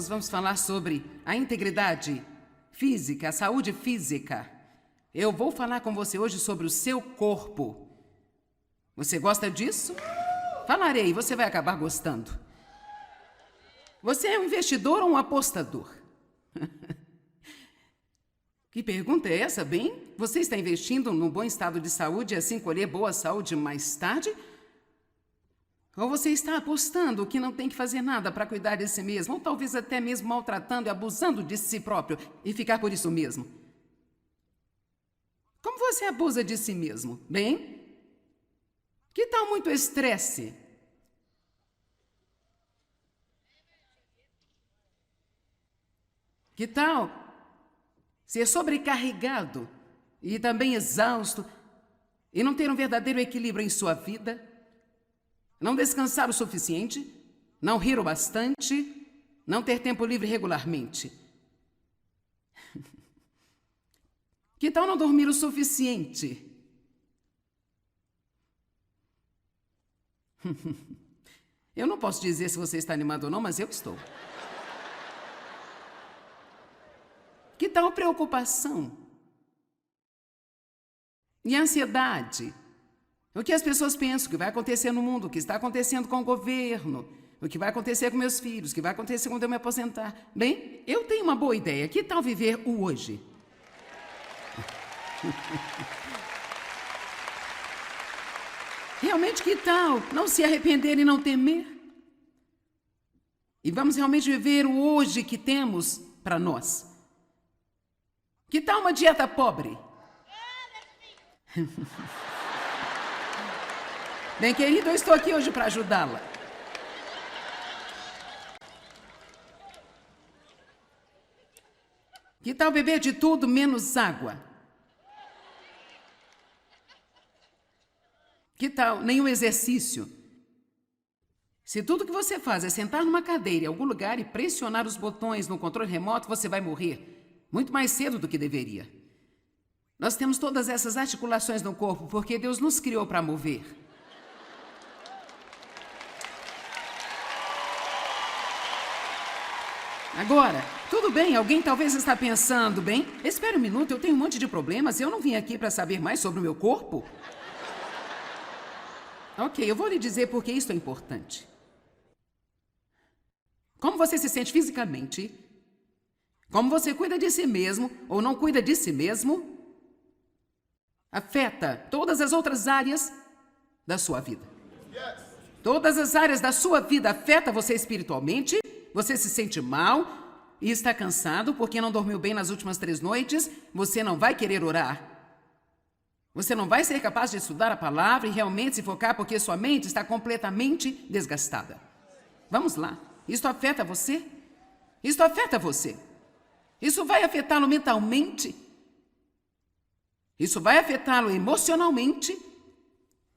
nós vamos falar sobre a integridade física, a saúde física. Eu vou falar com você hoje sobre o seu corpo. Você gosta disso? Falarei, você vai acabar gostando. Você é um investidor ou um apostador? Que pergunta é essa, bem? Você está investindo num bom estado de saúde e assim colher boa saúde mais tarde? Ou você está apostando que não tem que fazer nada para cuidar de si mesmo, ou talvez até mesmo maltratando e abusando de si próprio e ficar por isso mesmo? Como você abusa de si mesmo? Bem? Que tal muito estresse? Que tal ser sobrecarregado e também exausto e não ter um verdadeiro equilíbrio em sua vida? Não descansar o suficiente? Não rir o bastante? Não ter tempo livre regularmente? Que tal não dormir o suficiente? Eu não posso dizer se você está animado ou não, mas eu estou. Que tal preocupação? E ansiedade? O que as pessoas pensam, o que vai acontecer no mundo, o que está acontecendo com o governo, o que vai acontecer com meus filhos, o que vai acontecer quando eu me aposentar. Bem, eu tenho uma boa ideia. Que tal viver o hoje? Realmente, que tal não se arrepender e não temer? E vamos realmente viver o hoje que temos para nós. Que tal uma dieta pobre? Bem, querido, eu estou aqui hoje para ajudá-la. Que tal beber de tudo menos água? Que tal nenhum exercício? Se tudo que você faz é sentar numa cadeira em algum lugar e pressionar os botões no controle remoto, você vai morrer muito mais cedo do que deveria. Nós temos todas essas articulações no corpo porque Deus nos criou para mover. Agora, tudo bem, alguém talvez está pensando, bem, espere um minuto, eu tenho um monte de problemas, eu não vim aqui para saber mais sobre o meu corpo. Ok, eu vou lhe dizer por que isso é importante. Como você se sente fisicamente, como você cuida de si mesmo ou não cuida de si mesmo, afeta todas as outras áreas da sua vida. Todas as áreas da sua vida afetam você espiritualmente, você se sente mal e está cansado porque não dormiu bem nas últimas 3 noites, você não vai querer orar. Você não vai ser capaz de estudar a palavra e realmente se focar porque sua mente está completamente desgastada. Vamos lá. Isso afeta você? Isso afeta você. Isso vai afetá-lo mentalmente. Isso vai afetá-lo emocionalmente.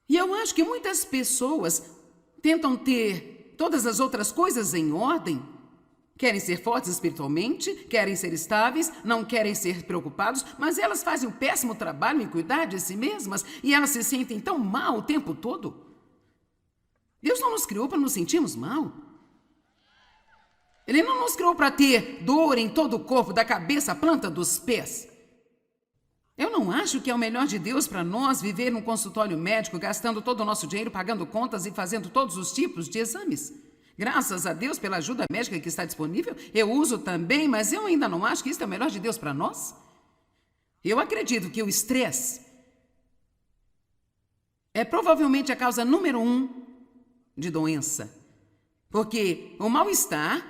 E eu acho que muitas pessoas tentam ter todas as outras coisas em ordem. Querem ser fortes espiritualmente, querem ser estáveis, não querem ser preocupados, mas elas fazem um péssimo trabalho em cuidar de si mesmas e elas se sentem tão mal o tempo todo. Deus não nos criou para nos sentirmos mal. Ele não nos criou para ter dor em todo o corpo, da cabeça à planta dos pés. Eu não acho que é o melhor de Deus para nós viver num consultório médico, gastando todo o nosso dinheiro, pagando contas e fazendo todos os tipos de exames. Graças a Deus pela ajuda médica que está disponível, eu uso também, mas eu ainda não acho que isso é o melhor de Deus para nós. Eu acredito que o estresse é provavelmente a causa número 1 de doença. Porque o mal-estar,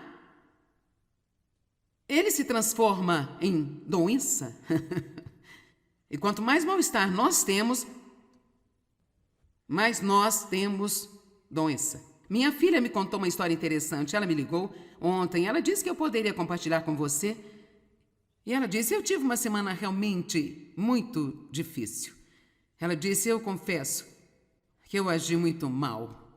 ele se transforma em doença. E quanto mais mal-estar nós temos, mais nós temos doença. Minha filha me contou uma história interessante. Ela me ligou ontem. Ela disse que eu poderia compartilhar com você. E ela disse, eu tive uma semana realmente muito difícil. Ela disse, eu confesso que eu agi muito mal.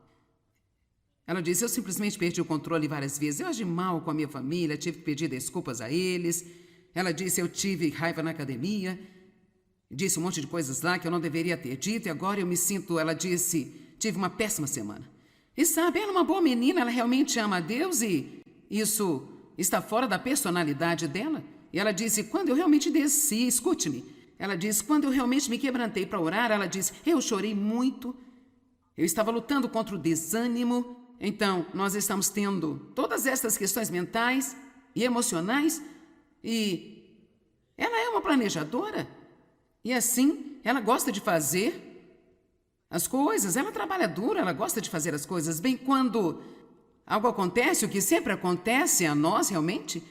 Ela disse, eu simplesmente perdi o controle várias vezes. Eu agi mal com a minha família, tive que pedir desculpas a eles. Ela disse, eu tive raiva na academia. Disse um monte de coisas lá que eu não deveria ter dito. E agora eu me sinto, ela disse, tive uma péssima semana. E sabe, ela é uma boa menina, ela realmente ama a Deus e isso está fora da personalidade dela. E ela disse, quando eu realmente desci, escute-me, ela disse, quando eu realmente me quebrantei para orar, ela disse, eu chorei muito, eu estava lutando contra o desânimo. Então, nós estamos tendo todas estas questões mentais e emocionais, e ela é uma planejadora, e assim, ela gosta de fazer as coisas, ela trabalha duro, ela gosta de fazer as coisas. Bem, quando algo acontece, o que sempre acontece a nós realmente,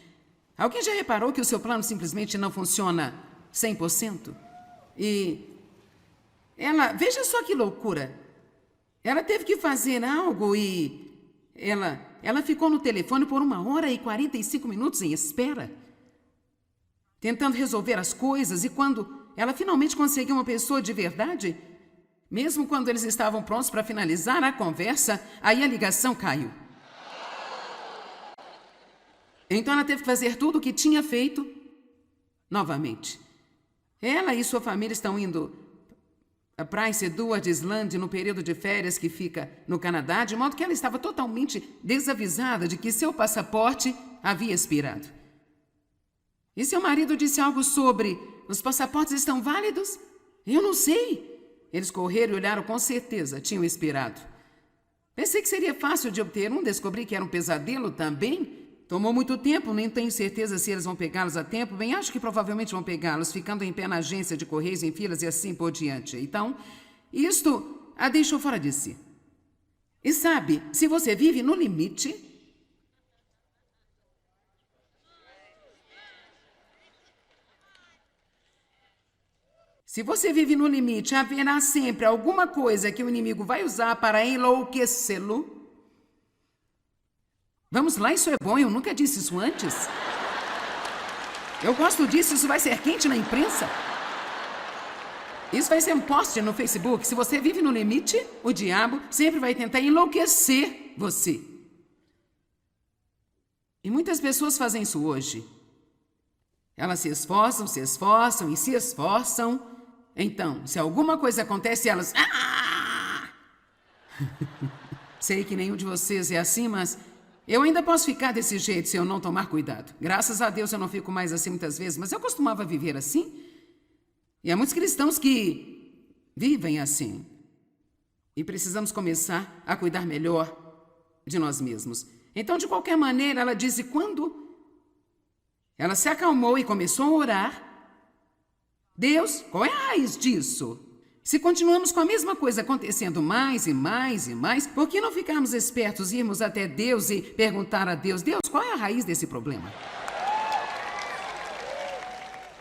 alguém já reparou que o seu plano simplesmente não funciona 100%? E ela, veja só que loucura, ela teve que fazer algo e ela ficou no telefone por 1h45 em espera, tentando resolver as coisas, e quando ela finalmente conseguiu uma pessoa de verdade, mesmo quando eles estavam prontos para finalizar a conversa, aí a ligação caiu. Então ela teve que fazer tudo o que tinha feito novamente. Ela e sua família estão indo a Prince Edward Island no período de férias que fica no Canadá, de modo que ela estava totalmente desavisada de que seu passaporte havia expirado. E seu marido disse algo sobre, os passaportes estão válidos? Eu não sei. Eles correram e olharam, com certeza, tinham expirado. Pensei que seria fácil de obter um, descobri que era um pesadelo também. Tomou muito tempo, nem tenho certeza se eles vão pegá-los a tempo. Bem, acho que provavelmente vão pegá-los, ficando em pé na agência de correios, em filas e assim por diante. Então, isto a deixou fora de si. E sabe, se você vive no limite, haverá sempre alguma coisa que o inimigo vai usar para enlouquecê-lo. Vamos lá, isso é bom, eu nunca disse isso antes. Eu gosto disso, isso vai ser quente na imprensa. Isso vai ser um post no Facebook. Se você vive no limite, o diabo sempre vai tentar enlouquecer você. E muitas pessoas fazem isso hoje. Elas se esforçam e se esforçam. Então, se alguma coisa acontece, elas... Sei que nenhum de vocês é assim, mas eu ainda posso ficar desse jeito se eu não tomar cuidado. Graças a Deus eu não fico mais assim muitas vezes, mas eu costumava viver assim. E há muitos cristãos que vivem assim. E precisamos começar a cuidar melhor de nós mesmos. Então, de qualquer maneira, ela disse, quando ela se acalmou e começou a orar, Deus, qual é a raiz disso? Se continuamos com a mesma coisa acontecendo mais e mais e mais, por que não ficarmos espertos e irmos até Deus e perguntar a Deus, Deus, qual é a raiz desse problema?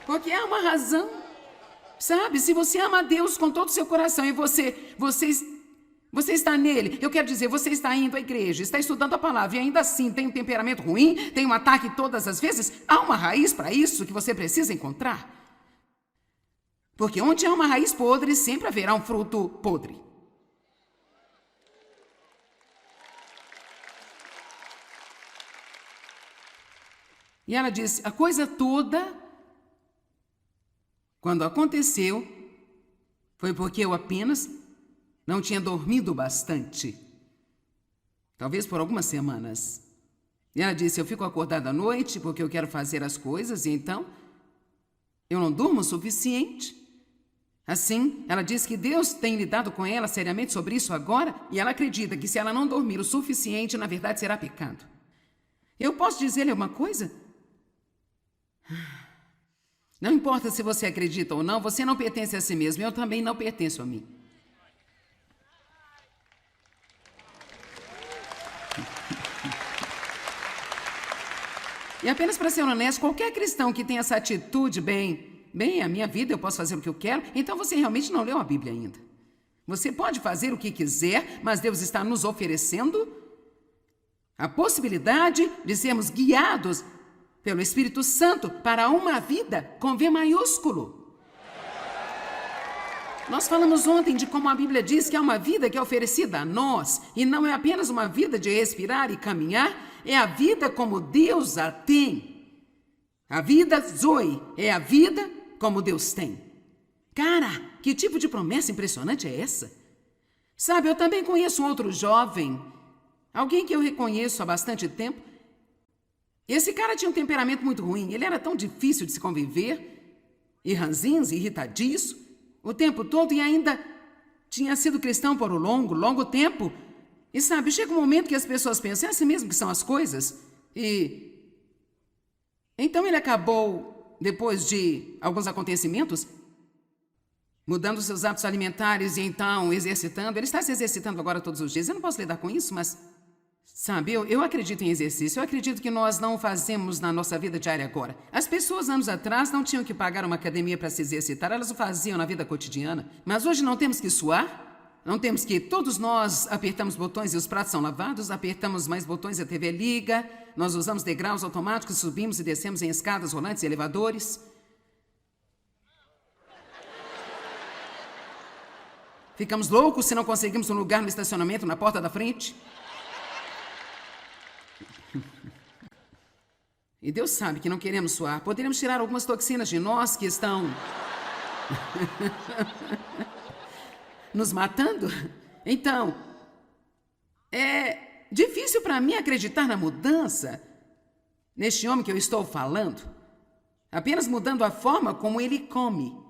Porque há uma razão. Sabe, se você ama a Deus com todo o seu coração e você está nele, eu quero dizer, você está indo à igreja, está estudando a palavra e ainda assim tem um temperamento ruim, tem um ataque todas as vezes, há uma raiz para isso que você precisa encontrar. Porque onde há uma raiz podre, sempre haverá um fruto podre. E ela disse, a coisa toda, quando aconteceu, foi porque eu apenas não tinha dormido bastante. Talvez por algumas semanas. E ela disse, eu fico acordada à noite porque eu quero fazer as coisas e então eu não durmo o suficiente. Assim, ela diz que Deus tem lidado com ela seriamente sobre isso agora e ela acredita que se ela não dormir o suficiente, na verdade será pecado. Eu posso dizer-lhe uma coisa? Não importa se você acredita ou não, você não pertence a si mesmo, eu também não pertenço a mim. E apenas para ser honesto, qualquer cristão que tenha essa atitude, bem, a minha vida, eu posso fazer o que eu quero, então você realmente não leu a Bíblia ainda. Você pode fazer o que quiser, mas Deus está nos oferecendo a possibilidade de sermos guiados pelo Espírito Santo para uma vida com V maiúsculo. Nós falamos ontem de como a Bíblia diz que é uma vida que é oferecida a nós, e não é apenas uma vida de respirar e caminhar, é a vida como Deus a tem. A vida Zoe é a vida como Deus tem. Cara, que tipo de promessa impressionante é essa? Sabe, eu também conheço um outro jovem, alguém que eu reconheço há bastante tempo. Esse cara tinha um temperamento muito ruim. Ele era tão difícil de se conviver, e ranzinza, irritadiço, o tempo todo, e ainda tinha sido cristão por um longo tempo. E sabe, chega um momento que as pessoas pensam, é assim mesmo que são as coisas? E então ele acabou, depois de alguns acontecimentos, mudando seus hábitos alimentares e então exercitando. Ele está se exercitando agora todos os dias. Eu não posso lidar com isso, mas sabe, eu acredito em exercício. Eu acredito que nós não fazemos na nossa vida diária agora. As pessoas, anos atrás, não tinham que pagar uma academia para se exercitar. Elas o faziam na vida cotidiana. Mas hoje não temos que suar. Não temos que... Todos nós apertamos botões e os pratos são lavados. Apertamos mais botões e a TV liga. Nós usamos degraus automáticos, subimos e descemos em escadas rolantes e elevadores. Ficamos loucos se não conseguimos um lugar no estacionamento na porta da frente. E Deus sabe que não queremos suar. Poderíamos tirar algumas toxinas de nós que estão nos matando. Então, é difícil para mim acreditar na mudança neste homem que eu estou falando. Apenas mudando a forma como ele come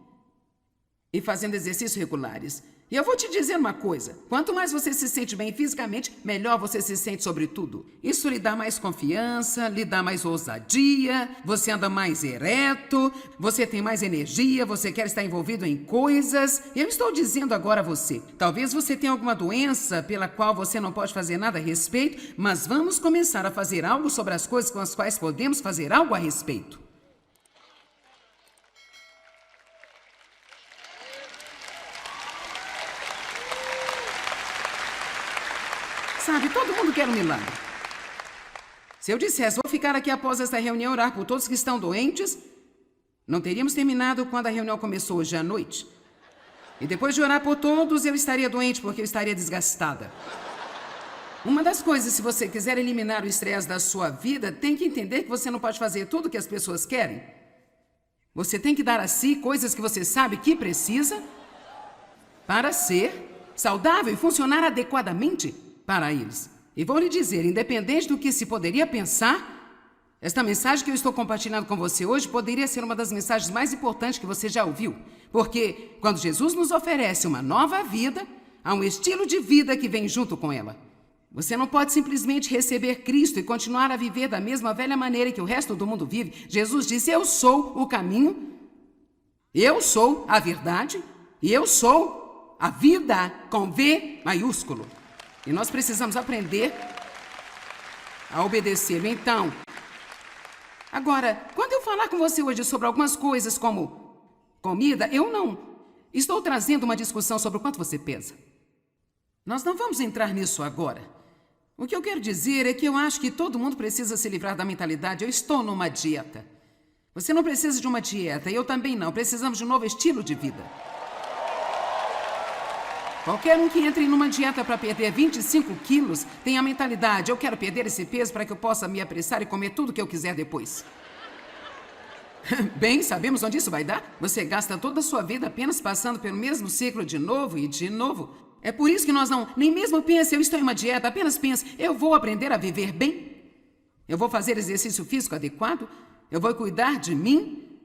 e fazendo exercícios regulares. E eu vou te dizer uma coisa, quanto mais você se sente bem fisicamente, melhor você se sente sobre tudo. Isso lhe dá mais confiança, lhe dá mais ousadia, você anda mais ereto, você tem mais energia, você quer estar envolvido em coisas. Eu estou dizendo agora a você, talvez você tenha alguma doença pela qual você não pode fazer nada a respeito, mas vamos começar a fazer algo sobre as coisas com as quais podemos fazer algo a respeito. Sabe, todo mundo quer um milagre. Se eu dissesse, vou ficar aqui após esta reunião orar por todos que estão doentes, não teríamos terminado quando a reunião começou hoje à noite. E depois de orar por todos, eu estaria doente porque eu estaria desgastada. Uma das coisas, se você quiser eliminar o estresse da sua vida, tem que entender que você não pode fazer tudo o que as pessoas querem. Você tem que dar a si coisas que você sabe que precisa para ser saudável e funcionar adequadamente para eles. E vou lhe dizer, independente do que se poderia pensar, esta mensagem que eu estou compartilhando com você hoje poderia ser uma das mensagens mais importantes que você já ouviu. Porque quando Jesus nos oferece uma nova vida, há um estilo de vida que vem junto com ela. Você não pode simplesmente receber Cristo e continuar a viver da mesma velha maneira que o resto do mundo vive. Jesus disse, eu sou o caminho, eu sou a verdade e eu sou a vida com V maiúsculo. E nós precisamos aprender a obedecê-lo. Então, agora, quando eu falar com você hoje sobre algumas coisas como comida, eu não estou trazendo uma discussão sobre o quanto você pesa. Nós não vamos entrar nisso agora. O que eu quero dizer é que eu acho que todo mundo precisa se livrar da mentalidade, eu estou numa dieta. Você não precisa de uma dieta, e eu também não. Precisamos de um novo estilo de vida. Qualquer um que entre numa dieta para perder 25 quilos tem a mentalidade, eu quero perder esse peso para que eu possa me apressar e comer tudo que eu quiser depois. Bem, sabemos onde isso vai dar? Você gasta toda a sua vida apenas passando pelo mesmo ciclo de novo e de novo. É por isso que nós não, nem mesmo pense, eu estou em uma dieta, apenas pense, eu vou aprender a viver bem. Eu vou fazer exercício físico adequado, eu vou cuidar de mim,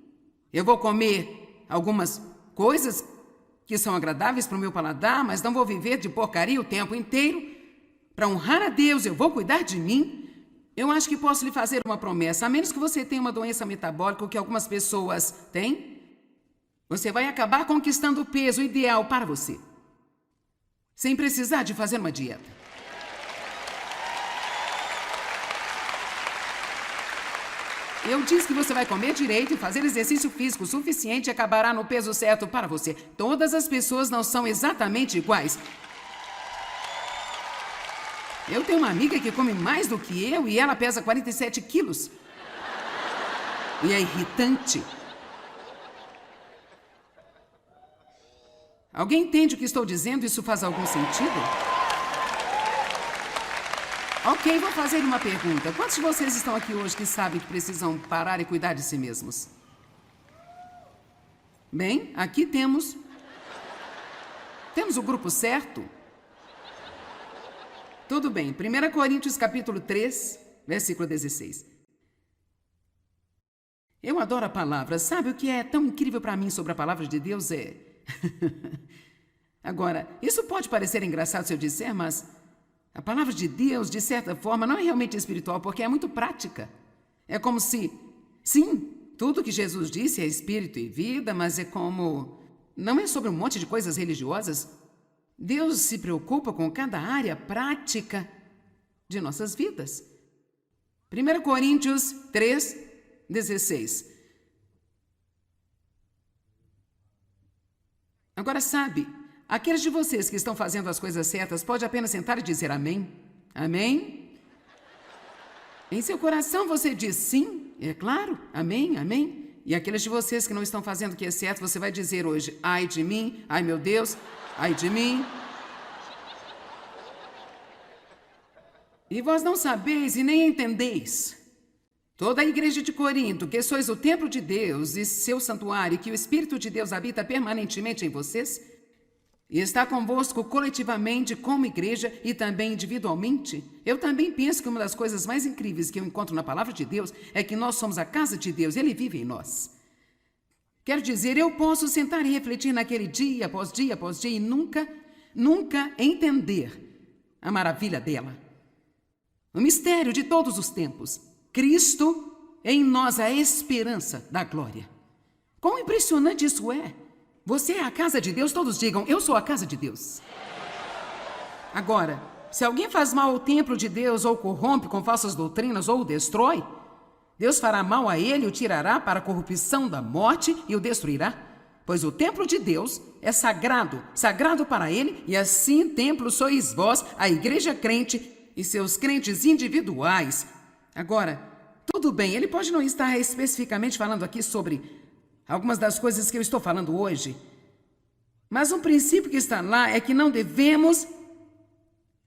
eu vou comer algumas coisas que são agradáveis para o meu paladar, mas não vou viver de porcaria o tempo inteiro. Para honrar a Deus, eu vou cuidar de mim. Eu acho que posso lhe fazer uma promessa, a menos que você tenha uma doença metabólica, o que algumas pessoas têm, você vai acabar conquistando o peso ideal para você, sem precisar de fazer uma dieta. Eu disse que você vai comer direito e fazer exercício físico suficiente e acabará no peso certo para você. Todas as pessoas não são exatamente iguais. Eu tenho uma amiga que come mais do que eu e ela pesa 47 quilos. E é irritante. Alguém entende o que estou dizendo? Isso faz algum sentido? Ok, vou fazer uma pergunta. Quantos de vocês estão aqui hoje que sabem que precisam parar e cuidar de si mesmos? Bem, aqui temos o grupo certo. Tudo bem. 1 Coríntios capítulo 3, versículo 16. Eu adoro a palavra. Sabe o que é tão incrível para mim sobre a palavra de Deus? Agora, isso pode parecer engraçado se eu disser, mas a palavra de Deus, de certa forma, não é realmente espiritual, porque é muito prática. É como se, sim, tudo que Jesus disse é espírito e vida, mas é como... Não é sobre um monte de coisas religiosas. Deus se preocupa com cada área prática de nossas vidas. 1 Coríntios 3, 16. Agora sabe, aqueles de vocês que estão fazendo as coisas certas pode apenas sentar e dizer amém. Amém? Em seu coração você diz sim, é claro, amém, amém. E aqueles de vocês que não estão fazendo o que é certo, você vai dizer hoje, ai de mim, ai meu Deus, ai de mim. E vós não sabeis e nem entendeis. Toda a igreja de Corinto, que sois o templo de Deus e seu santuário, que o Espírito de Deus habita permanentemente em vocês, e está convosco coletivamente como igreja e também individualmente, eu também penso que uma das coisas mais incríveis que eu encontro na palavra de Deus é que nós somos a casa de Deus, Ele vive em nós. Quero dizer, eu posso sentar e refletir naquele dia após dia e nunca entender a maravilha dela. O mistério de todos os tempos. Cristo em nós, a esperança da glória. Quão impressionante isso é! Você é a casa de Deus, todos digam, eu sou a casa de Deus. Agora, se alguém faz mal ao templo de Deus, ou corrompe com falsas doutrinas, ou o destrói, Deus fará mal a ele, o tirará para a corrupção da morte e o destruirá. Pois o templo de Deus é sagrado, sagrado para ele, e assim templo sois vós, a igreja crente e seus crentes individuais. Agora, tudo bem, ele pode não estar especificamente falando aqui sobre algumas das coisas que eu estou falando hoje, mas um princípio que está lá é que não devemos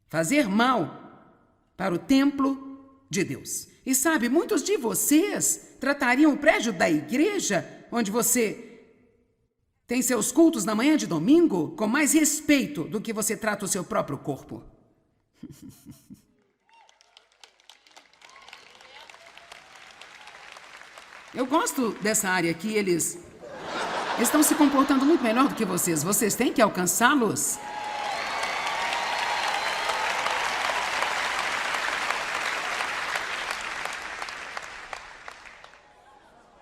fazer mal para o templo de Deus. E sabe, muitos de vocês tratariam o prédio da igreja, onde você tem seus cultos na manhã de domingo, com mais respeito do que você trata o seu próprio corpo. Eu gosto dessa área aqui, eles estão se comportando muito melhor do que vocês. Vocês têm que alcançá-los.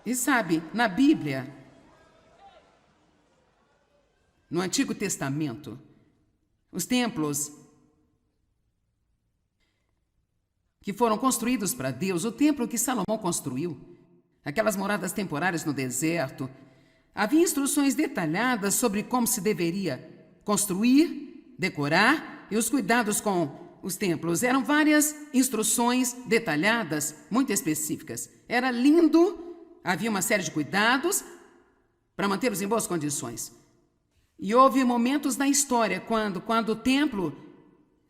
E sabe, na Bíblia, no Antigo Testamento, os templos que foram construídos para Deus, o templo que Salomão construiu, aquelas moradas temporárias no deserto, havia instruções detalhadas sobre como se deveria construir, decorar e os cuidados com os templos. Eram várias instruções detalhadas, muito específicas. Era lindo, havia uma série de cuidados para mantê-los em boas condições. E houve momentos na história quando o templo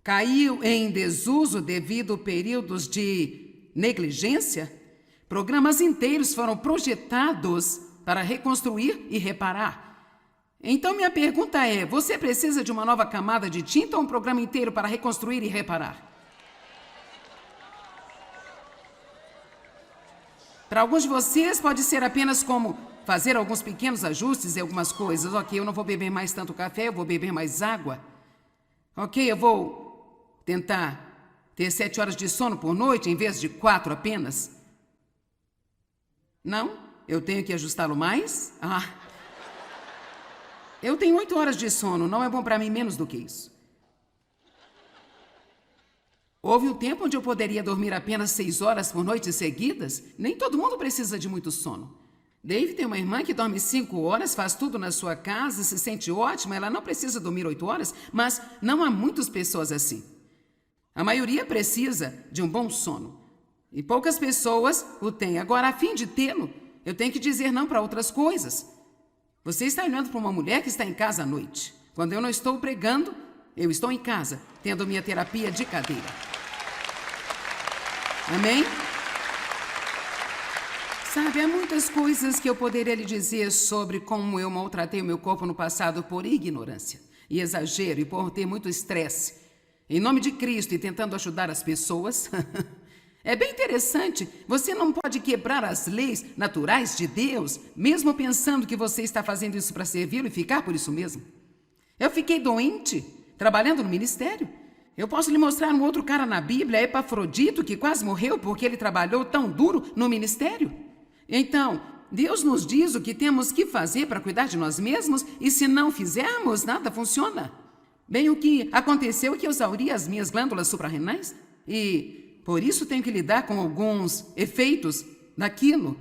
caiu em desuso devido a períodos de negligência. Programas inteiros foram projetados para reconstruir e reparar. Então, minha pergunta é, você precisa de uma nova camada de tinta ou um programa inteiro para reconstruir e reparar? Para alguns de vocês, pode ser apenas como fazer alguns pequenos ajustes em algumas coisas. Ok, eu não vou beber mais tanto café, eu vou beber mais água. Ok, eu vou tentar ter 7 horas de sono por noite em vez de 4 apenas. Não? Eu tenho que ajustá-lo mais? Eu tenho 8 horas de sono, não é bom para mim menos do que isso. Houve um tempo onde eu poderia dormir apenas 6 horas por noite seguidas. Nem todo mundo precisa de muito sono. Dave tem uma irmã que dorme 5 horas, faz tudo na sua casa, se sente ótima, ela não precisa dormir 8 horas, mas não há muitas pessoas assim. A maioria precisa de um bom sono. E poucas pessoas o têm. Agora, a fim de tê-lo, eu tenho que dizer não para outras coisas. Você está olhando para uma mulher que está em casa à noite. Quando eu não estou pregando, eu estou em casa, tendo minha terapia de cadeira. Amém? Sabe, há muitas coisas que eu poderia lhe dizer sobre como eu maltratei o meu corpo no passado por ignorância e exagero e por ter muito estresse. Em nome de Cristo e tentando ajudar as pessoas... É bem interessante. Você não pode quebrar as leis naturais de Deus, mesmo pensando que você está fazendo isso para servi-lo e ficar por isso mesmo. Eu fiquei doente, trabalhando no ministério. Eu posso lhe mostrar um outro cara na Bíblia, Epafrodito, que quase morreu porque ele trabalhou tão duro no ministério. Então, Deus nos diz o que temos que fazer para cuidar de nós mesmos e se não fizermos, nada funciona. Bem, o que aconteceu é que eu exauri as minhas glândulas suprarrenais e por isso tenho que lidar com alguns efeitos daquilo.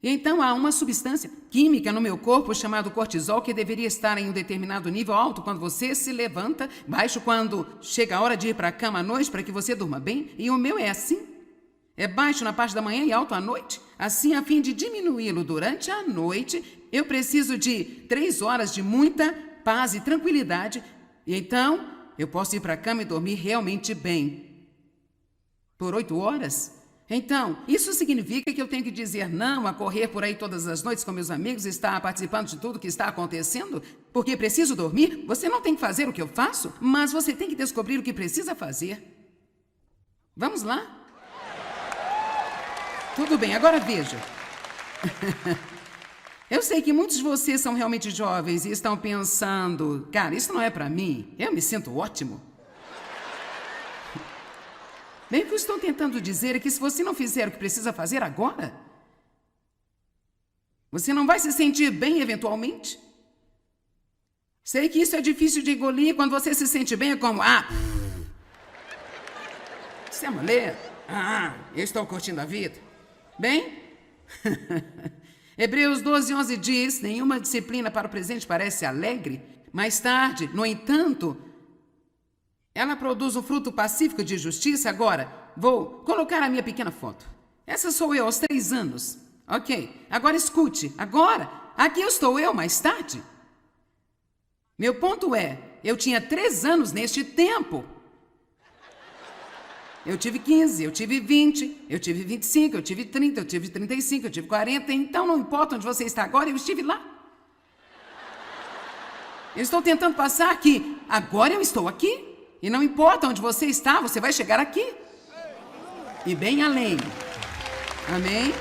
E então há uma substância química no meu corpo chamado cortisol que deveria estar em um determinado nível alto quando você se levanta, baixo quando chega a hora de ir para a cama à noite para que você durma bem. E o meu é assim. É baixo na parte da manhã e alto à noite. Assim, a fim de diminuí-lo durante a noite, eu preciso de 3 horas de muita paz e tranquilidade. E então eu posso ir para a cama e dormir realmente bem. Por 8 horas? Então, isso significa que eu tenho que dizer não a correr por aí todas as noites com meus amigos e estar participando de tudo que está acontecendo? Porque preciso dormir? Você não tem que fazer o que eu faço, mas você tem que descobrir o que precisa fazer. Vamos lá? Tudo bem, agora veja. Eu sei que muitos de vocês são realmente jovens e estão pensando, cara, isso não é para mim, eu me sinto ótimo. Bem, o que eu estou tentando dizer é que se você não fizer o que precisa fazer agora, você não vai se sentir bem eventualmente. Sei que isso é difícil de engolir. Quando você se sente bem é como, isso é mulher? Eu estou curtindo a vida. Bem, Hebreus 12:11 diz, nenhuma disciplina para o presente parece alegre. Mais tarde, no entanto, ela produz um fruto pacífico de justiça. Agora, vou colocar a minha pequena foto. Essa sou eu aos 3 anos. Ok, agora escute. Agora, aqui estou eu mais tarde. Meu ponto é, eu tinha 3 anos neste tempo. Eu tive 15, eu tive 20, eu tive 25, eu tive 30, eu tive 35, eu tive 40. Então não importa onde você está agora, eu estive lá. Eu estou tentando passar que agora eu estou aqui. E não importa onde você está, você vai chegar aqui. E bem além. Amém?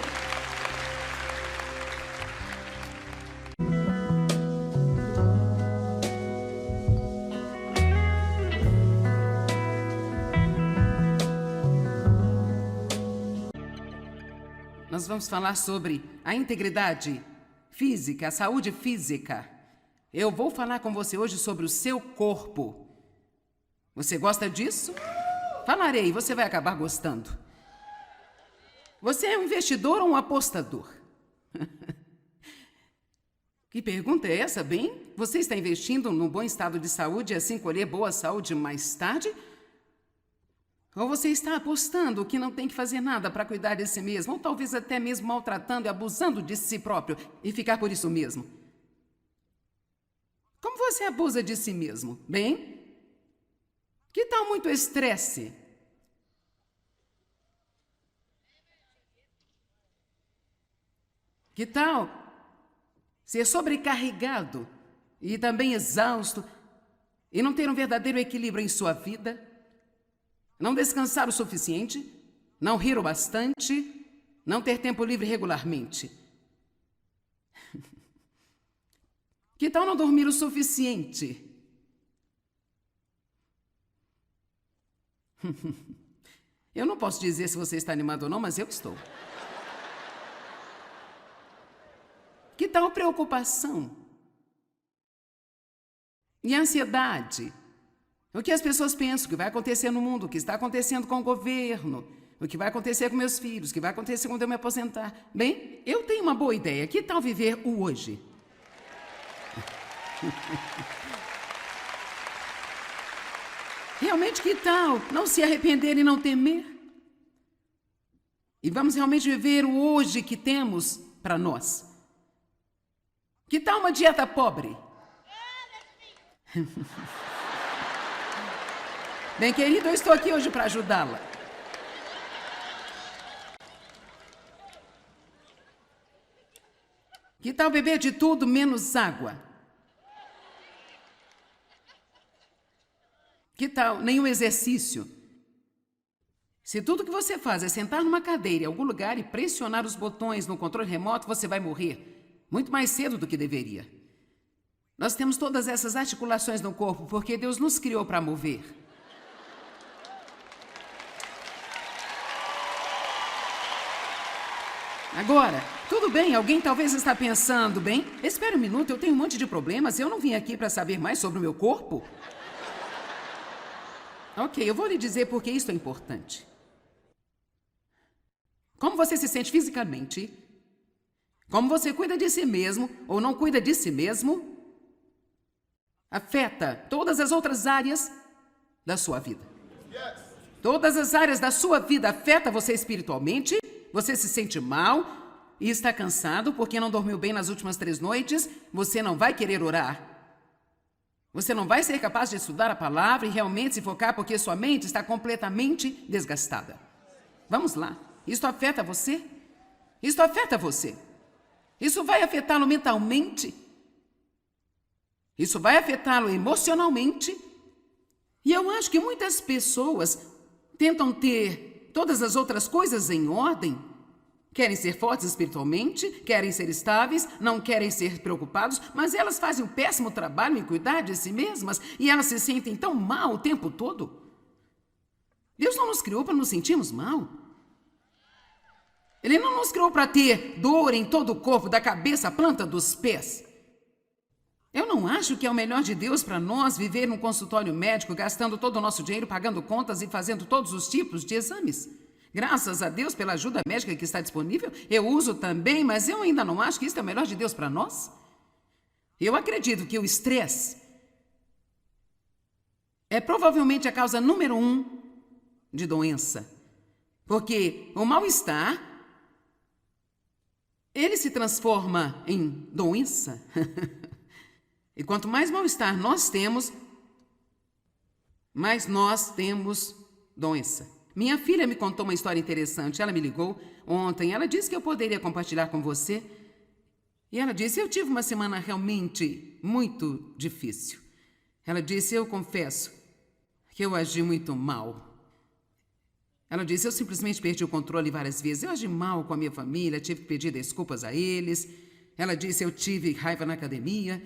Nós vamos falar sobre a integridade física, a saúde física. Eu vou falar com você hoje sobre o seu corpo. Você gosta disso? Falarei, você vai acabar gostando. Você é um investidor ou um apostador? Que pergunta é essa, bem? Você está investindo num bom estado de saúde e assim colher boa saúde mais tarde? Ou você está apostando que não tem que fazer nada para cuidar de si mesmo, ou talvez até mesmo maltratando e abusando de si próprio e ficar por isso mesmo? Como você abusa de si mesmo? Bem, que tal muito estresse? Que tal ser sobrecarregado e também exausto e não ter um verdadeiro equilíbrio em sua vida? Não descansar o suficiente? Não rir o bastante? Não ter tempo livre regularmente? Que tal não dormir o suficiente? Eu não posso dizer se você está animado ou não, mas eu estou. Que tal preocupação? E ansiedade? O que as pessoas pensam, o que vai acontecer no mundo, o que está acontecendo com o governo, o que vai acontecer com meus filhos, o que vai acontecer quando eu me aposentar. Bem, eu tenho uma boa ideia. Que tal viver o hoje? Realmente, que tal não se arrepender e não temer? E vamos realmente viver o hoje que temos para nós. Que tal uma dieta pobre? Bem, querido, eu estou aqui hoje para ajudá-la. Que tal beber de tudo menos água? Que tal nenhum exercício? Se tudo que você faz é sentar numa cadeira em algum lugar e pressionar os botões no controle remoto, você vai morrer muito mais cedo do que deveria. Nós temos todas essas articulações no corpo porque Deus nos criou para mover. Agora, tudo bem, alguém talvez está pensando, bem, espera um minuto, eu tenho um monte de problemas, eu não vim aqui para saber mais sobre o meu corpo. Ok, eu vou lhe dizer por que isso é importante. Como você se sente fisicamente, como você cuida de si mesmo ou não cuida de si mesmo, afeta todas as outras áreas da sua vida. Todas as áreas da sua vida afetam você espiritualmente, você se sente mal e está cansado porque não dormiu bem nas últimas 3 noites, você não vai querer orar. Você não vai ser capaz de estudar a palavra e realmente se focar porque sua mente está completamente desgastada. Vamos lá. Isso afeta você? Isso afeta você. Isso vai afetá-lo mentalmente. Isso vai afetá-lo emocionalmente. E eu acho que muitas pessoas tentam ter todas as outras coisas em ordem. Querem ser fortes espiritualmente, querem ser estáveis, não querem ser preocupados, mas elas fazem um péssimo trabalho em cuidar de si mesmas e elas se sentem tão mal o tempo todo. Deus não nos criou para nos sentirmos mal. Ele não nos criou para ter dor em todo o corpo, da cabeça à planta dos pés. Eu não acho que é o melhor de Deus para nós viver num consultório médico, gastando todo o nosso dinheiro, pagando contas e fazendo todos os tipos de exames. Graças a Deus pela ajuda médica que está disponível, eu uso também, mas eu ainda não acho que isso é o melhor de Deus para nós. Eu acredito que o estresse é provavelmente a causa número 1 de doença. Porque o mal-estar, ele se transforma em doença. E quanto mais mal-estar nós temos, mais nós temos doença. Minha filha me contou uma história interessante. Ela me ligou ontem. Ela disse que eu poderia compartilhar com você. E ela disse, eu tive uma semana realmente muito difícil. Ela disse, eu confesso que eu agi muito mal. Ela disse, eu simplesmente perdi o controle várias vezes. Eu agi mal com a minha família, tive que pedir desculpas a eles. Ela disse, eu tive raiva na academia.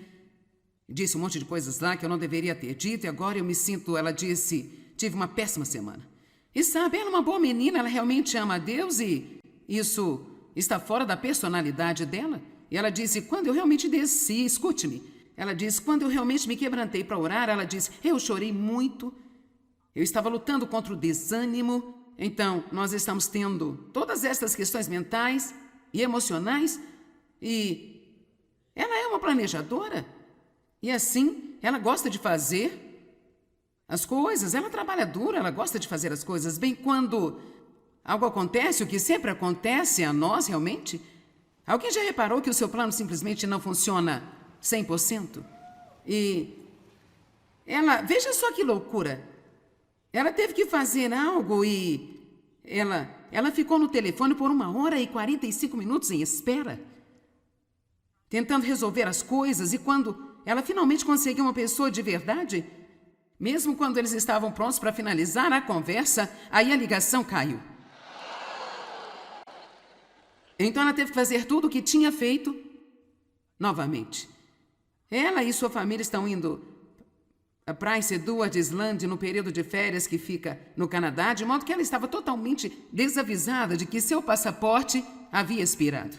Disse um monte de coisas lá que eu não deveria ter dito. E agora eu me sinto, ela disse, tive uma péssima semana. E sabe, ela é uma boa menina, ela realmente ama a Deus e isso está fora da personalidade dela. E ela disse, quando eu realmente desci, escute-me. Ela disse, quando eu realmente me quebrantei para orar, ela disse, eu chorei muito. Eu estava lutando contra o desânimo. Então, nós estamos tendo todas estas questões mentais e emocionais e ela é uma planejadora. E assim, ela gosta de fazer as coisas, ela trabalha duro, ela gosta de fazer as coisas bem. Quando algo acontece, o que sempre acontece a nós realmente, alguém já reparou que o seu plano simplesmente não funciona 100%? E ela, veja só que loucura, ela teve que fazer algo e ela ficou no telefone por 1h45 em espera, tentando resolver as coisas, e quando ela finalmente conseguiu uma pessoa de verdade, mesmo quando eles estavam prontos para finalizar a conversa, aí a ligação caiu. Então ela teve que fazer tudo o que tinha feito novamente. Ela e sua família estão indo a Prince Edward Island no período de férias que fica no Canadá, de modo que ela estava totalmente desavisada de que seu passaporte havia expirado.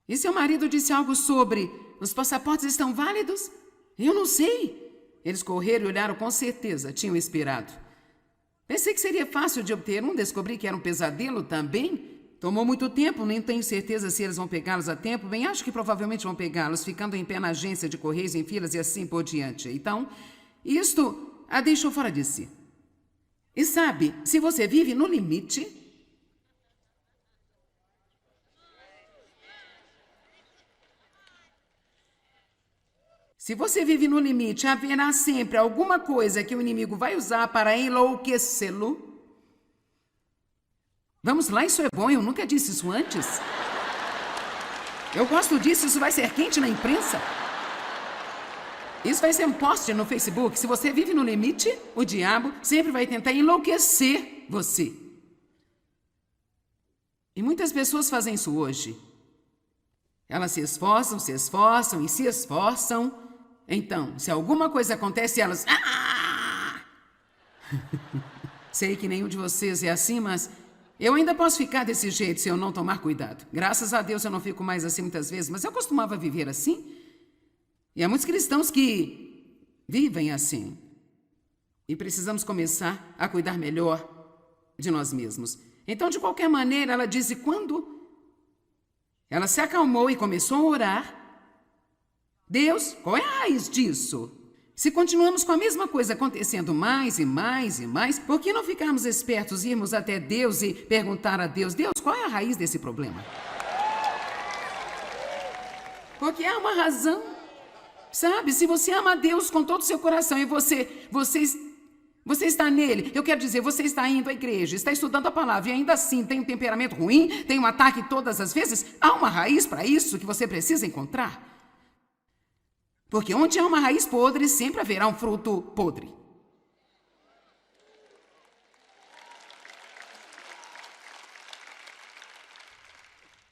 E seu marido disse algo sobre, os passaportes estão válidos? Eu não sei. Eles correram e olharam, com certeza, tinham expirado. Pensei que seria fácil de obter um, descobri que era um pesadelo também. Tomou muito tempo, nem tenho certeza se eles vão pegá-los a tempo. Bem, acho que provavelmente vão pegá-los, ficando em pé na agência de correios, em filas e assim por diante. Então, isto a deixou fora de si. E sabe, se você vive no limite, se você vive no limite, haverá sempre alguma coisa que o inimigo vai usar para enlouquecê-lo. Vamos lá, isso é bom, eu nunca disse isso antes. Eu gosto disso, isso vai ser quente na imprensa. Isso vai ser um post no Facebook. Se você vive no limite, o diabo sempre vai tentar enlouquecer você. E muitas pessoas fazem isso hoje. Elas se esforçam e se esforçam. Então, se alguma coisa acontece, elas... Sei que nenhum de vocês é assim, mas eu ainda posso ficar desse jeito se eu não tomar cuidado. Graças a Deus eu não fico mais assim muitas vezes, mas eu costumava viver assim. E há muitos cristãos que vivem assim. E precisamos começar a cuidar melhor de nós mesmos. Então, de qualquer maneira, ela disse, quando ela se acalmou e começou a orar, Deus, qual é a raiz disso? Se continuamos com a mesma coisa acontecendo mais e mais e mais, por que não ficarmos espertos e irmos até Deus e perguntar a Deus, Deus, qual é a raiz desse problema? Porque há uma razão. Sabe, se você ama a Deus com todo o seu coração e você está nele, eu quero dizer, você está indo à igreja, está estudando a palavra e ainda assim tem um temperamento ruim, tem um ataque todas as vezes, há uma raiz para isso que você precisa encontrar. Porque onde há uma raiz podre, sempre haverá um fruto podre.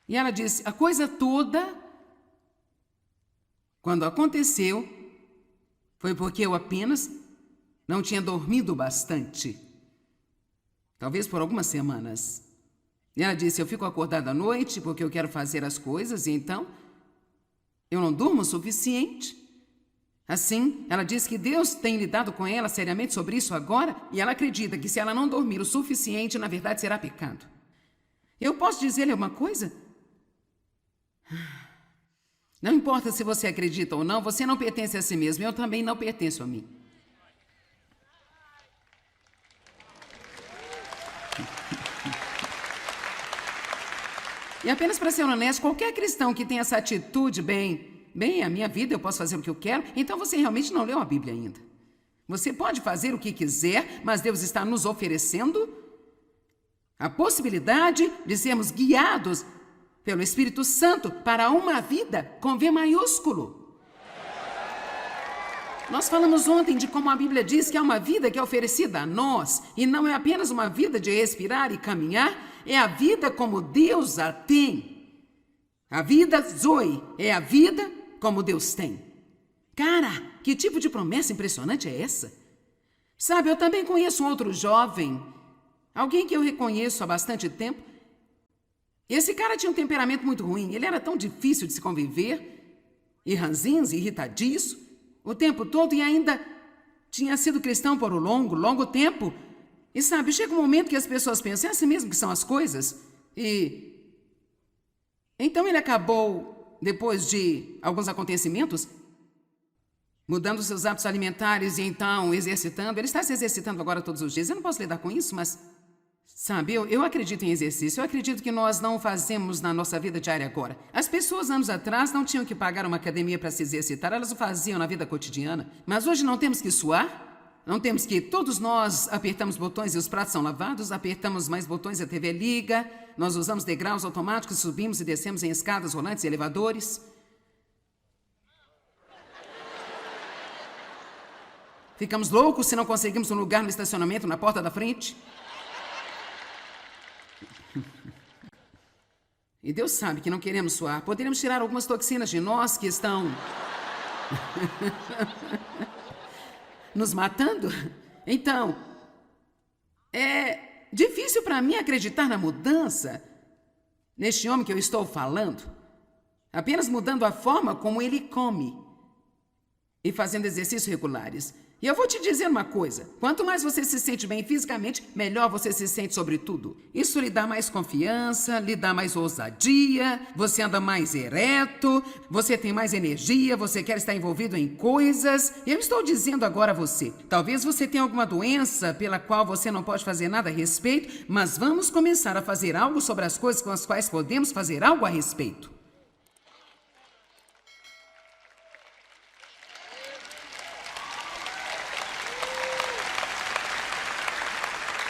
E ela disse, a coisa toda, quando aconteceu, foi porque eu apenas não tinha dormido bastante. Talvez por algumas semanas. E ela disse, eu fico acordada à noite porque eu quero fazer as coisas e então eu não durmo o suficiente. Assim, ela diz que Deus tem lidado com ela seriamente sobre isso agora e ela acredita que se ela não dormir o suficiente, na verdade será pecado. Eu posso dizer-lhe uma coisa? Não importa se você acredita ou não, você não pertence a si mesmo, eu também não pertenço a mim. E apenas para ser honesto, qualquer cristão que tenha essa atitude, bem, a minha vida, eu posso fazer o que eu quero, então você realmente não leu a Bíblia ainda. Você pode fazer o que quiser, mas Deus está nos oferecendo a possibilidade de sermos guiados pelo Espírito Santo para uma vida com V maiúsculo. Nós falamos ontem de como a Bíblia diz que é uma vida que é oferecida a nós, e não é apenas uma vida de respirar e caminhar, é a vida como Deus a tem. A vida Zoe é a vida como Deus tem. Cara, que tipo de promessa impressionante é essa? Sabe, eu também conheço um outro jovem, alguém que eu reconheço há bastante tempo. Esse cara tinha um temperamento muito ruim, ele era tão difícil de se conviver, e ranzinza, irritadiço, o tempo todo, e ainda tinha sido cristão por um longo tempo. E sabe, chega um momento que as pessoas pensam, é assim mesmo que são as coisas? E então ele acabou, depois de alguns acontecimentos, mudando seus hábitos alimentares e então exercitando. Ele está se exercitando agora todos os dias. Eu não posso lidar com isso, mas sabe, eu acredito em exercício. Eu acredito que nós não fazemos na nossa vida diária agora. As pessoas, anos atrás, não tinham que pagar uma academia para se exercitar. Elas o faziam na vida cotidiana. Mas hoje não temos que suar. Não temos que... Todos nós apertamos botões e os pratos são lavados. Apertamos mais botões e a TV liga. Nós usamos degraus automáticos, subimos e descemos em escadas rolantes e elevadores. Ficamos loucos se não conseguimos um lugar no estacionamento na porta da frente. E Deus sabe que não queremos suar. Poderíamos tirar algumas toxinas de nós que estão nos matando. Então, é difícil para mim acreditar na mudança neste homem que eu estou falando. Apenas mudando a forma como ele come e fazendo exercícios regulares. E eu vou te dizer uma coisa, quanto mais você se sente bem fisicamente, melhor você se sente sobre tudo. Isso lhe dá mais confiança, lhe dá mais ousadia, você anda mais ereto, você tem mais energia, você quer estar envolvido em coisas. Eu estou dizendo agora a você, talvez você tenha alguma doença pela qual você não pode fazer nada a respeito, mas vamos começar a fazer algo sobre as coisas com as quais podemos fazer algo a respeito.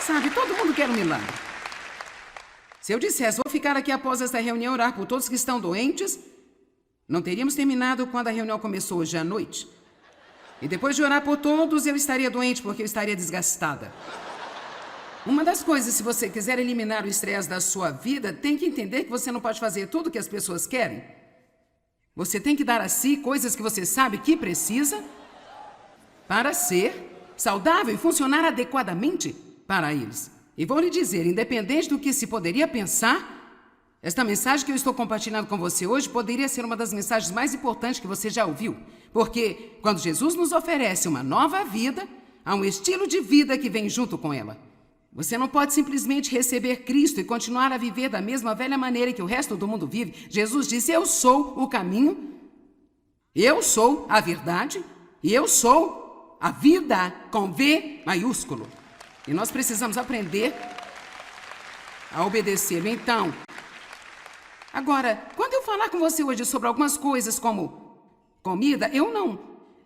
Sabe, todo mundo quer um milagre. Se eu dissesse, vou ficar aqui após esta reunião orar por todos que estão doentes, não teríamos terminado quando a reunião começou hoje à noite. E depois de orar por todos, eu estaria doente porque eu estaria desgastada. Uma das coisas, se você quiser eliminar o estresse da sua vida, tem que entender que você não pode fazer tudo o que as pessoas querem. Você tem que dar a si coisas que você sabe que precisa para ser saudável e funcionar adequadamente para eles. E vou lhe dizer, independente do que se poderia pensar, esta mensagem que eu estou compartilhando com você hoje poderia ser uma das mensagens mais importantes que você já ouviu. Porque quando Jesus nos oferece uma nova vida, há um estilo de vida que vem junto com ela. Você não pode simplesmente receber Cristo e continuar a viver da mesma velha maneira que o resto do mundo vive. Jesus disse, eu sou o caminho, eu sou a verdade e eu sou a vida com V maiúsculo. E nós precisamos aprender a obedecê-lo. Então, agora, quando eu falar com você hoje sobre algumas coisas como comida, eu não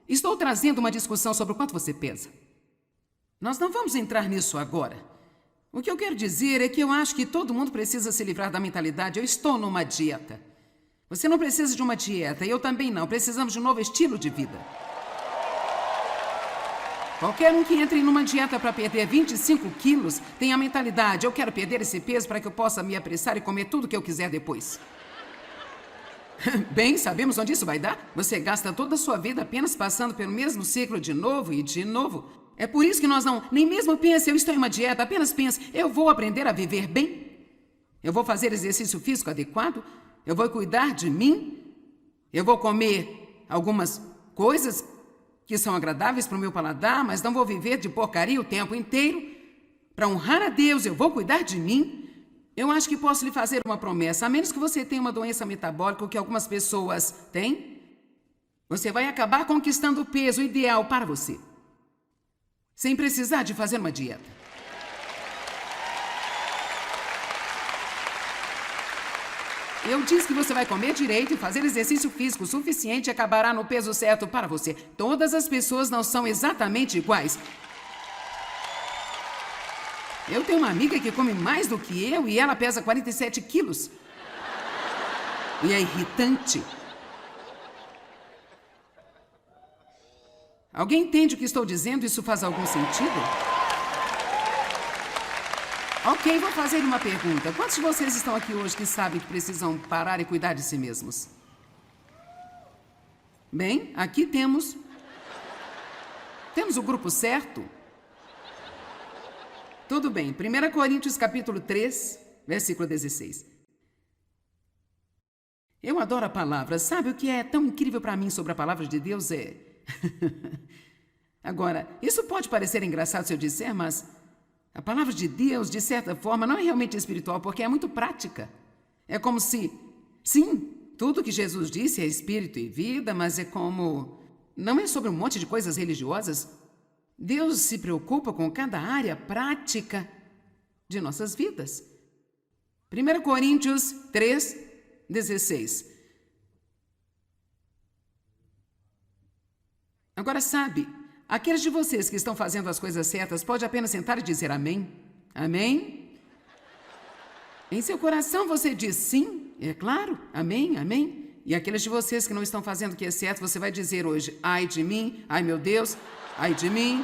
estou trazendo uma discussão sobre o quanto você pesa. Nós não vamos entrar nisso agora. O que eu quero dizer é que eu acho que todo mundo precisa se livrar da mentalidade, eu estou numa dieta. Você não precisa de uma dieta, e eu também não. Precisamos de um novo estilo de vida. Qualquer um que entre numa dieta para perder 25 quilos tem a mentalidade, eu quero perder esse peso para que eu possa me apressar e comer tudo que eu quiser depois. Bem, sabemos onde isso vai dar? Você gasta toda a sua vida apenas passando pelo mesmo ciclo de novo e de novo. É por isso que nós nem mesmo pense, eu estou em uma dieta, apenas pense, eu vou aprender a viver bem. Eu vou fazer exercício físico adequado, eu vou cuidar de mim, eu vou comer algumas coisas que são agradáveis para o meu paladar, mas não vou viver de porcaria o tempo inteiro. Para honrar a Deus, eu vou cuidar de mim. Eu acho que posso lhe fazer uma promessa, a menos que você tenha uma doença metabólica, o que algumas pessoas têm, você vai acabar conquistando o peso ideal para você, sem precisar de fazer uma dieta. Eu disse que você vai comer direito e fazer exercício físico suficiente e acabará no peso certo para você. Todas as pessoas não são exatamente iguais. Eu tenho uma amiga que come mais do que eu e ela pesa 47 quilos. E é irritante. Alguém entende o que estou dizendo? Isso faz algum sentido? Ok, vou fazer uma pergunta. Quantos de vocês estão aqui hoje que sabem que precisam parar e cuidar de si mesmos? Bem, aqui temos o grupo certo. Tudo bem. 1 Coríntios capítulo 3, versículo 16. Eu adoro a palavra. Sabe o que é tão incrível para mim sobre a palavra de Deus? Agora, isso pode parecer engraçado se eu disser, mas a palavra de Deus, de certa forma, não é realmente espiritual, porque é muito prática. É como se, sim, tudo que Jesus disse é espírito e vida, mas é como... não é sobre um monte de coisas religiosas. Deus se preocupa com cada área prática de nossas vidas. 1 Coríntios 3, 16. Agora, sabe, aqueles de vocês que estão fazendo as coisas certas pode apenas sentar e dizer amém. Amém? Em seu coração você diz sim, é claro, amém, amém. E aqueles de vocês que não estão fazendo o que é certo, você vai dizer hoje, ai de mim, ai meu Deus, ai de mim.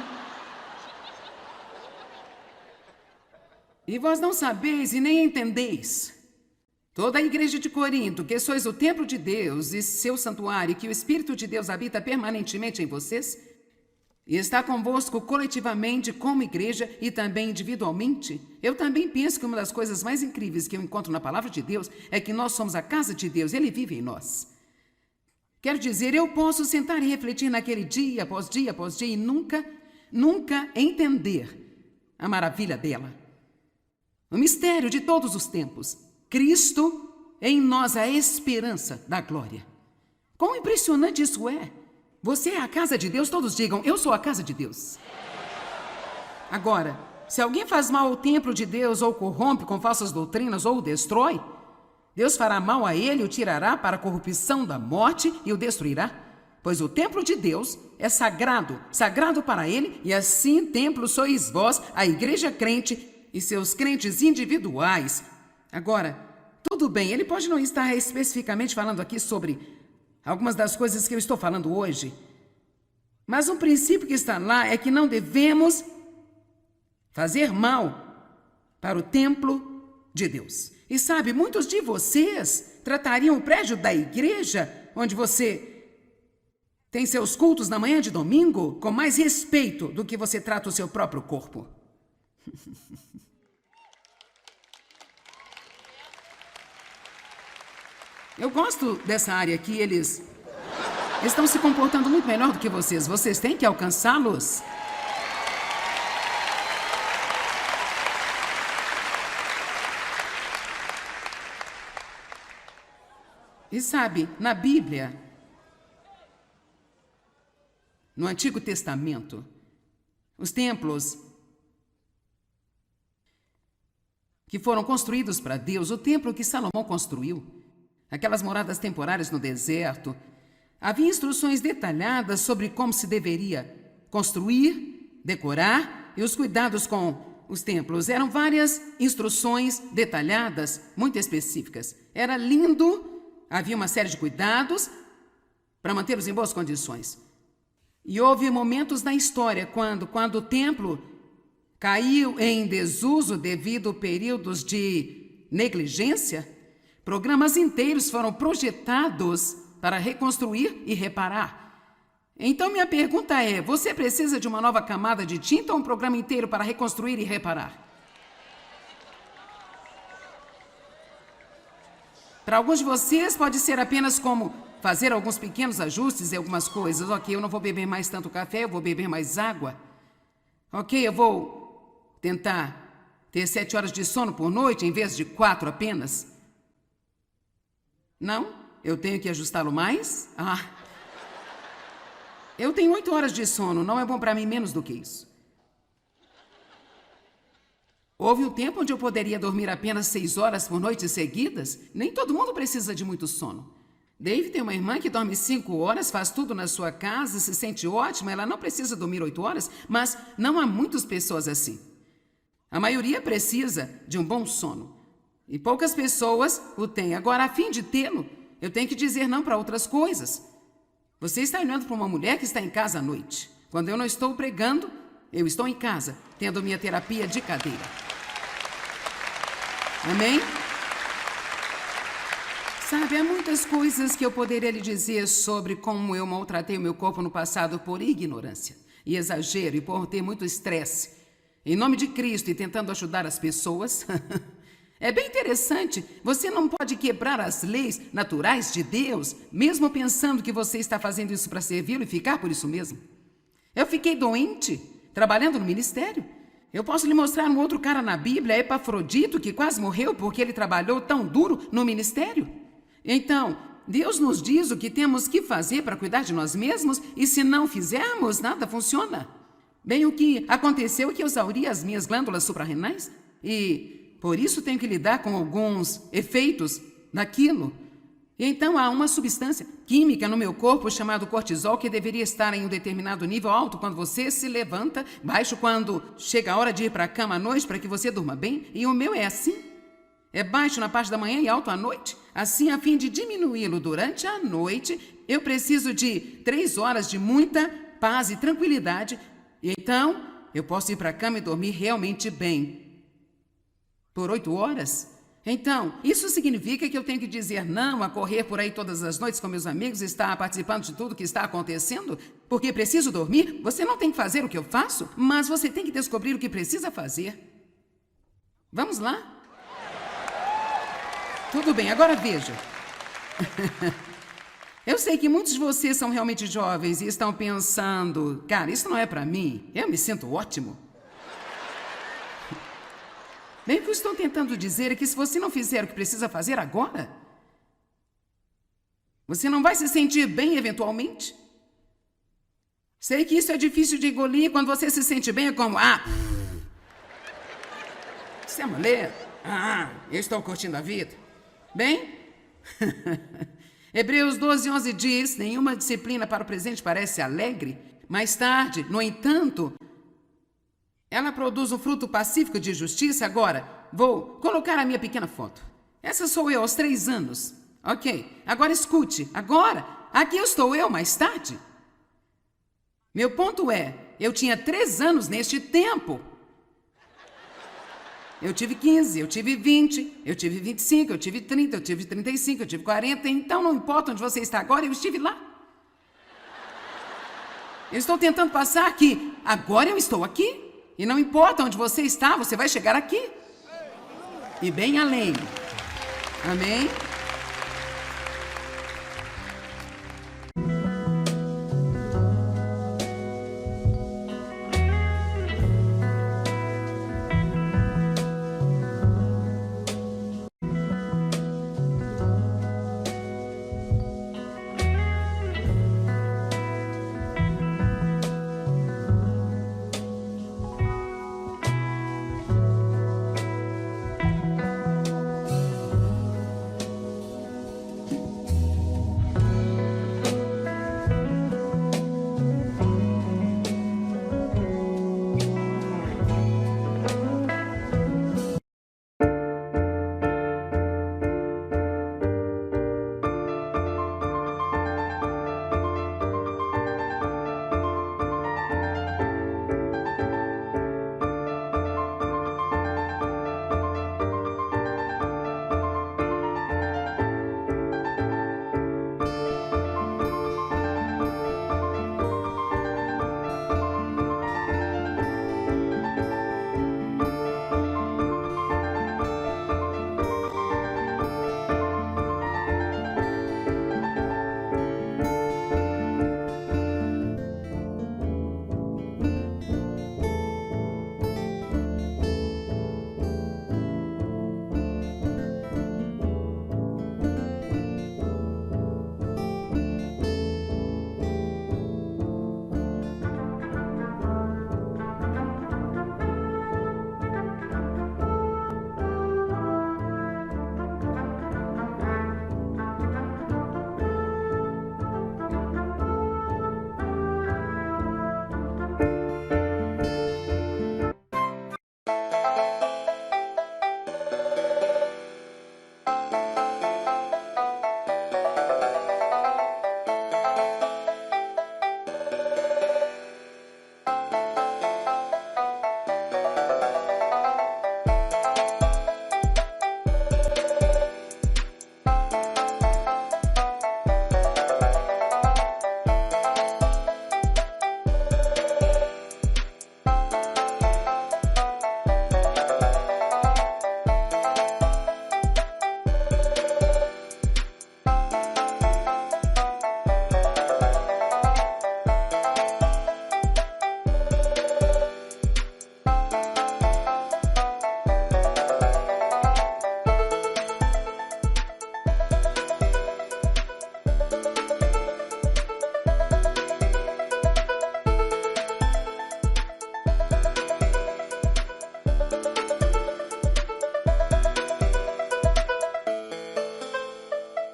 E vós não sabeis e nem entendeis. Toda a igreja de Corinto, que sois o templo de Deus e seu santuário, que o Espírito de Deus habita permanentemente em vocês, e está convosco coletivamente como igreja e também individualmente. Eu também penso que uma das coisas mais incríveis que eu encontro na palavra de Deus é que nós somos a casa de Deus, Ele vive em nós. Quero dizer, eu posso sentar e refletir naquele dia após dia e nunca entender a maravilha dela. O mistério de todos os tempos. Cristo em nós, a esperança da glória. Quão impressionante isso é! Você é a casa de Deus, todos digam, eu sou a casa de Deus. Agora, se alguém faz mal ao templo de Deus, ou corrompe com falsas doutrinas, ou o destrói, Deus fará mal a ele, o tirará para a corrupção da morte e o destruirá. Pois o templo de Deus é sagrado, sagrado para ele, e assim templo sois vós, a igreja crente e seus crentes individuais. Agora, tudo bem, ele pode não estar especificamente falando aqui sobre algumas das coisas que eu estou falando hoje, Mas um princípio que está lá é que não devemos fazer mal para o templo de Deus. E sabe, muitos de vocês tratariam o prédio da igreja, onde você tem seus cultos na manhã de domingo, com mais respeito do que você trata o seu próprio corpo. Eu gosto dessa área aqui, eles estão se comportando muito melhor do que vocês. Vocês têm que alcançá-los. E sabe, na Bíblia, no Antigo Testamento, os templos que foram construídos para Deus, o templo que Salomão construiu, aquelas moradas temporárias no deserto, havia instruções detalhadas sobre como se deveria construir, decorar e os cuidados com os templos. Eram várias instruções detalhadas, muito específicas. Era lindo. Havia uma série de cuidados para mantê-los em boas condições. E houve momentos na história quando o templo caiu em desuso devido a períodos de negligência. Programas inteiros foram projetados para reconstruir e reparar. Então minha pergunta é, você precisa de uma nova camada de tinta ou um programa inteiro para reconstruir e reparar? Para alguns de vocês pode ser apenas como fazer alguns pequenos ajustes em algumas coisas. Ok, eu não vou beber mais tanto café, eu vou beber mais água. Ok, eu vou tentar ter 7 horas de sono por noite em vez de 4 apenas. Não? Eu tenho que ajustá-lo mais? Eu tenho 8 horas de sono, não é bom para mim menos do que isso. Houve um tempo onde eu poderia dormir apenas 6 horas por noite seguidas. Nem todo mundo precisa de muito sono. Dave tem uma irmã que dorme 5 horas, faz tudo na sua casa, se sente ótima. Ela não precisa dormir 8 horas, mas não há muitas pessoas assim. A maioria precisa de um bom sono. E poucas pessoas o têm. Agora, a fim de tê-lo, eu tenho que dizer não para outras coisas. Você está olhando para uma mulher que está em casa à noite. Quando eu não estou pregando, eu estou em casa, tendo minha terapia de cadeira. Amém? Sabe, há muitas coisas que eu poderia lhe dizer sobre como eu maltratei o meu corpo no passado por ignorância e exagero e por ter muito estresse. Em nome de Cristo e tentando ajudar as pessoas. É bem interessante. Você não pode quebrar as leis naturais de Deus, mesmo pensando que você está fazendo isso para servi-lo e ficar por isso mesmo. Eu fiquei doente, trabalhando no ministério. Eu posso lhe mostrar um outro cara na Bíblia, Epafrodito, que quase morreu porque ele trabalhou tão duro no ministério. Então, Deus nos diz o que temos que fazer para cuidar de nós mesmos e se não fizermos, nada funciona. Bem, o que aconteceu é que eu exauri as minhas glândulas suprarrenais e por isso tenho que lidar com alguns efeitos daquilo. E então há uma substância química no meu corpo chamado cortisol que deveria estar em um determinado nível alto quando você se levanta, baixo quando chega a hora de ir para a cama à noite para que você durma bem. E o meu é assim. É baixo na parte da manhã e alto à noite. Assim, a fim de diminuí-lo durante a noite, eu preciso de 3 horas de muita paz e tranquilidade. E então, eu posso ir para a cama e dormir realmente bem. Por 8 horas? Então, isso significa que eu tenho que dizer não a correr por aí todas as noites com meus amigos e estar participando de tudo que está acontecendo? Porque preciso dormir? Você não tem que fazer o que eu faço, mas você tem que descobrir o que precisa fazer. Vamos lá? Tudo bem, agora veja. Eu sei que muitos de vocês são realmente jovens e estão pensando, cara, isso não é para mim, eu me sinto ótimo. Bem, o que eu estou tentando dizer é que se você não fizer o que precisa fazer agora, você não vai se sentir bem eventualmente. Sei que isso é difícil de engolir, quando você se sente bem é como, isso é mulher? Eu estou curtindo a vida. Bem, Hebreus 12:11 diz, nenhuma disciplina para o presente parece alegre. Mais tarde, no entanto, ela produz um fruto pacífico de justiça. Agora, vou colocar a minha pequena foto. Essa sou eu aos 3 anos. Ok, agora escute. Agora, aqui estou eu mais tarde. Meu ponto é, eu tinha 3 anos neste tempo. Eu tive 15, eu tive 20, eu tive 25, eu tive 30, eu tive 35, eu tive 40, então não importa onde você está agora, eu estive lá. Eu estou tentando passar que agora eu estou aqui, e não importa onde você está, você vai chegar aqui. E bem além. Amém?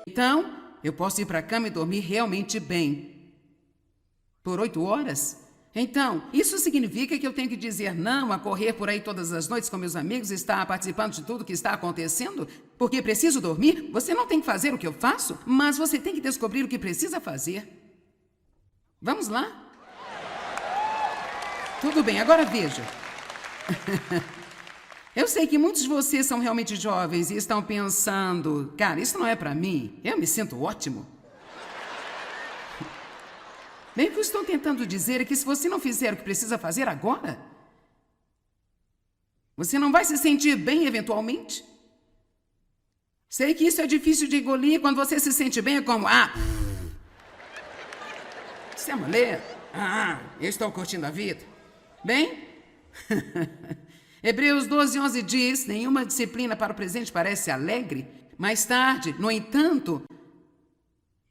Então, eu posso ir para a cama e dormir realmente bem. Por 8 horas? Então, isso significa que eu tenho que dizer não a correr por aí todas as noites com meus amigos e estar participando de tudo que está acontecendo? Porque preciso dormir? Você não tem que fazer o que eu faço, mas você tem que descobrir o que precisa fazer. Vamos lá? Tudo bem, agora veja. Eu sei que muitos de vocês são realmente jovens e estão pensando, cara, isso não é para mim, eu me sinto ótimo. Bem, o que eu estou tentando dizer é que se você não fizer o que precisa fazer agora, você não vai se sentir bem eventualmente. Sei que isso é difícil de engolir, quando você se sente bem é como, isso é mulher? Eu estou curtindo a vida. Bem... Hebreus 12:11 diz, nenhuma disciplina para o presente parece alegre. Mais tarde, no entanto,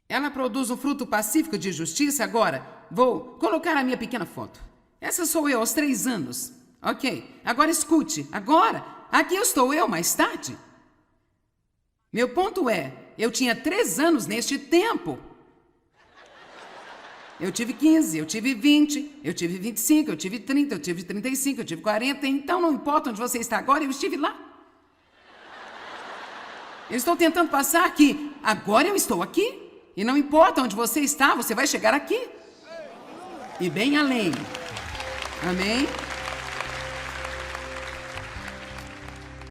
ela produz um fruto pacífico de justiça. Agora, vou colocar a minha pequena foto. Essa sou eu aos 3 anos. Ok, agora escute. Agora, aqui estou eu mais tarde. Meu ponto é, eu tinha 3 anos neste tempo. Eu tive 15, eu tive 20, eu tive 25, eu tive 30, eu tive 35, eu tive 40, então não importa onde você está agora, eu estive lá. Eu estou tentando passar que agora eu estou aqui, e não importa onde você está, você vai chegar aqui. e bem além. Amém?